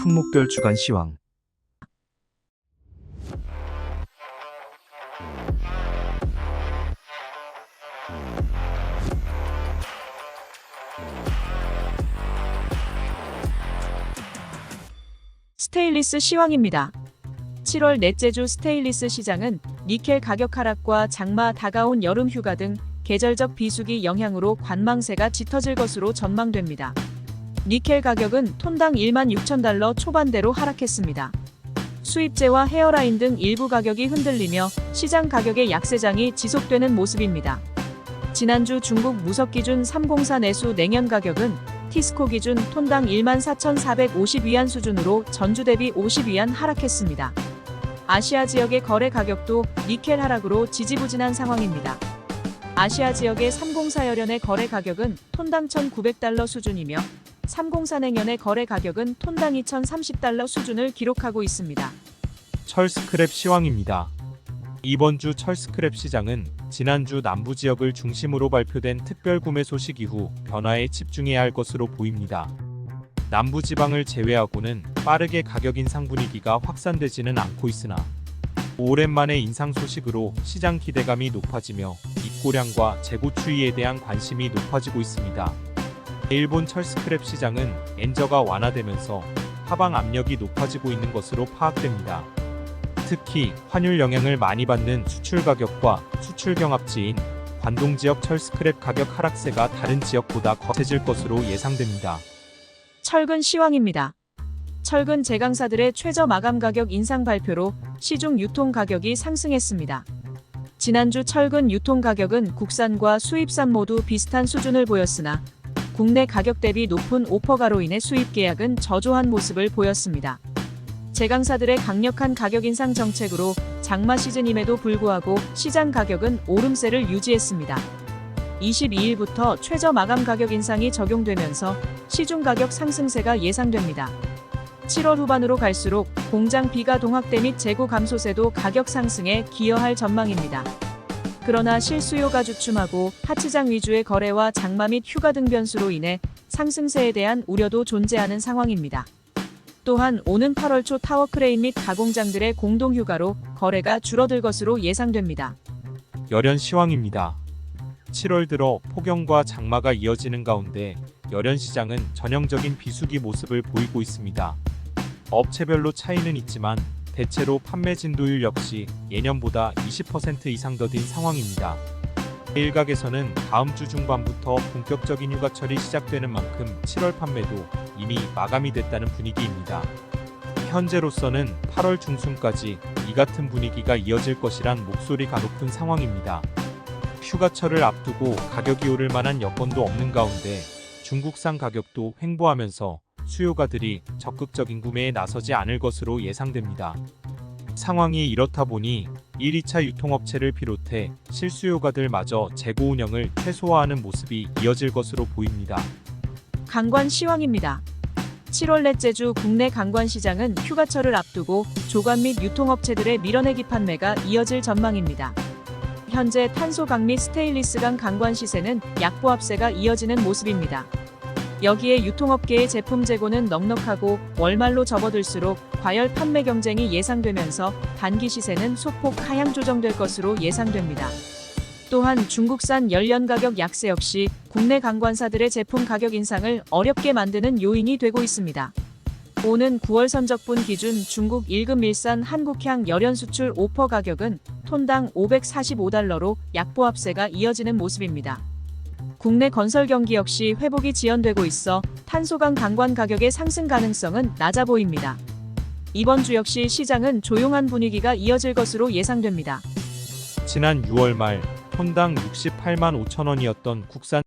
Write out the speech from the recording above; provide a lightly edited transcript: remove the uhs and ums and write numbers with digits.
품목별 주간 시황. 스테인리스 시황입니다. 7월 넷째 주 스테인리스 시장은 니켈 가격 하락과 장마 다가온 여름 휴가 등 계절적 비수기 영향으로 관망세가 짙어질 것으로 전망됩니다. 니켈 가격은 톤당 16,000달러 초반대로 하락했습니다. 수입재와 헤어라인 등 일부 가격이 흔들리며 시장 가격의 약세장이 지속되는 모습입니다. 지난주 중국 무석 기준 304 내수 냉연 가격은 티스코 기준 톤당 14,450위안 수준으로 전주 대비 50위안 하락했습니다. 아시아 지역의 거래 가격도 니켈 하락으로 지지부진한 상황입니다. 아시아 지역의 304 열연의 거래 가격은 톤당 1,900달러 수준이며 304 냉연의 거래 가격은 톤당 2,030달러 수준을 기록하고 있습니다. 철 스크랩 시황입니다. 이번 주 철 스크랩 시장은 지난주 남부 지역을 중심으로 발표된 특별 구매 소식 이후 변화에 집중해야 할 것으로 보입니다. 남부 지방을 제외하고는 빠르게 가격 인상 분위기가 확산되지는 않고 있으나 오랜만에 인상 소식으로 시장 기대감이 높아지며 입고량과 재고 추이에 대한 관심이 높아지고 있습니다. 일본 철 스크랩 시장은 엔저가 완화되면서 하방 압력이 높아지고 있는 것으로 파악됩니다. 특히 환율 영향을 많이 받는 수출 가격과 수출 경합지인 관동 지역 철 스크랩 가격 하락세가 다른 지역보다 거세질 것으로 예상됩니다. 철근 시황입니다. 철근 제강사들의 최저 마감 가격 인상 발표로 시중 유통 가격이 상승했습니다. 지난주 철근 유통 가격은 국산과 수입산 모두 비슷한 수준을 보였으나 국내 가격 대비 높은 오퍼가로 인해 수입 계약은 저조한 모습을 보였습니다. 제강사들의 강력한 가격 인상 정책으로 장마 시즌임에도 불구하고 시장 가격은 오름세를 유지했습니다. 22일부터 최저 마감 가격 인상이 적용되면서 시중 가격 상승세가 예상됩니다. 7월 후반으로 갈수록 공장 비가 동학대 및 재고 감소세도 가격 상승에 기여할 전망입니다. 그러나 실수요가 주춤하고 하치장 위주의 거래와 장마 및 휴가 등 변수로 인해 상승세에 대한 우려도 존재하는 상황입니다. 또한 오는 8월 초 타워 크레인 및 가공장들의 공동 휴가로 거래가 줄어들 것으로 예상됩니다. 열연 시황입니다. 7월 들어 폭염과 장마가 이어지는 가운데 열연 시장은 전형적인 비수기 모습을 보이고 있습니다. 업체별로 차이는 있지만 대체로 판매 진도율 역시 예년보다 20% 이상 더딘 상황입니다. 일각에서는 다음 주 중반부터 본격적인 휴가철이 시작되는 만큼 7월 판매도 이미 마감이 됐다는 분위기입니다. 현재로서는 8월 중순까지 이 같은 분위기가 이어질 것이란 목소리가 높은 상황입니다. 휴가철을 앞두고 가격이 오를 만한 여건도 없는 가운데 중국산 가격도 횡보하면서 수요가들이 적극적인 구매에 나서지 않을 것으로 예상됩니다. 상황이 이렇다 보니 1, 2차 유통업체를 비롯해 실수요가들마저 재고 운영을 최소화하는 모습이 이어질 것으로 보입니다. 강관 시황입니다. 7월 넷째 주 국내 강관 시장은 휴가철을 앞두고 조관 및 유통업체들의 밀어내기 판매가 이어질 전망입니다. 현재 탄소강 및 스테인리스강 강관 시세는 약보합세가 이어지는 모습입니다. 여기에 유통업계의 제품 재고는 넉넉하고 월말로 접어들수록 과열 판매 경쟁이 예상되면서 단기 시세는 소폭 하향 조정될 것으로 예상됩니다. 또한 중국산 연련 가격 약세 역시 국내 강관사들의 제품 가격 인상을 어렵게 만드는 요인이 되고 있습니다. 오는 9월 선적분 기준 중국 1급 밀산 한국향 열연 수출 오퍼 가격은 톤당 545달러로 약보합세가 이어지는 모습입니다. 국내 건설 경기 역시 회복이 지연되고 있어 탄소강 강관 가격의 상승 가능성은 낮아 보입니다. 이번 주 역시 시장은 조용한 분위기가 이어질 것으로 예상됩니다. 지난 6월 말 톤당 68만 5천 원이었던 국산